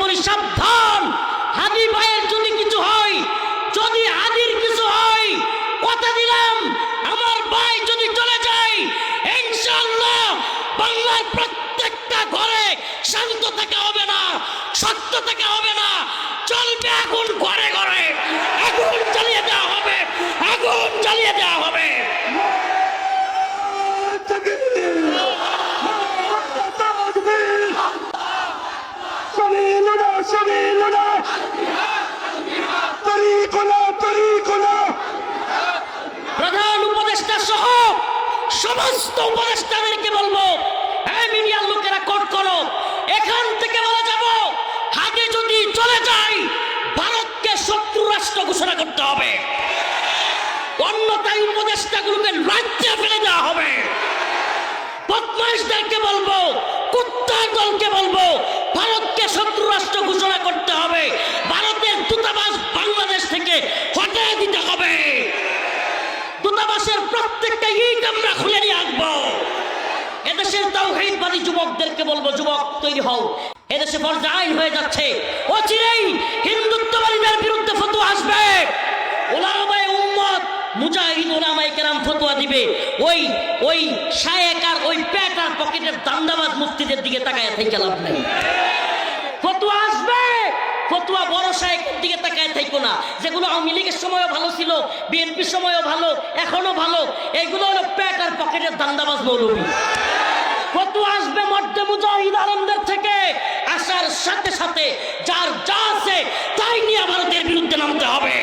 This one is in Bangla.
বলি সাবধান, হাদি ভাইয়ের যদি কিছু হয়, যদি হাদির কিছু হয়, কথা দিলাম আমার ভাই যদি চলে যায়, ইনশাআল্লাহ বাংলার প্রত্যেকটা ঘরে শান্ত থাকা হবে না, সত্য থাকা হবে না, চলবে আগুন, ঘরে ঘরে আগুন জ্বালিয়ে দেওয়া হবে, আগুন জ্বালিয়ে দেওয়া হবে। প্রধান উপদেষ্টা সহ সমস্ত উপদেষ্টাদেরকে বলবো, হ্যাঁ মিডিয়ার লোকেরা কোট করো, এখান থেকে বলে যাব হাদি যদি চলে যায় ভারতকে শত্রু রাষ্ট্র ঘোষণা করতে হবে, অন্যথায় উপদেষ্টাগুলোকে রাজ্যে ফেলে দেওয়া হবে। বদমাইশদেরকে বলবো, কুত্তার দলকে বলবো, ভারতকে শত্রু রাষ্ট্র ঘোষণা করতে হবে, ভারতের দূতাবাস বাংলাদেশ থেকে হটিয়ে দিতে হবে, দূতাবাসের প্রত্যেকটা ইট আমরা খুলে নিয়ে আসবো। এদেশের তাওহীদবাদী যুবকদেরকে বলবো, যুবক তৈরি হও, এদেশে ফরজে আইন হয়ে যাচ্ছে, অচিরেই হিন্দুত্ববাদীদের বিরুদ্ধে ফতোয়া আসবে, উলামায়ে উম্মত মুজাহিদ উলামায়ে কেরাম ফতোয়া দিবে, ওই শায়েক আর ওই পেট আর পকেটের দান্দাবাজ মুফতিদের দিকে তাকায় থেকে লাভ নাই, ফতোয়া আসবে, ফতোয়া বড় শায়েকের দিকে তাকায় থাকো না, যেগুলো আওয়ামী লীগের সময়ও ভালো ছিল, বিএনপির সময়ও ভালো, এখনো ভালো, এইগুলো হলো পেট আর পকেটের দান্দাবাজ মৌলবী। ফতোয়া আসবে মধ্যে মুজাহিদ আলমদের থেকে, আসার সাথে সাথে যার যা আছে তাই নিয়ে ভারতের বিরুদ্ধে নামতে হবে।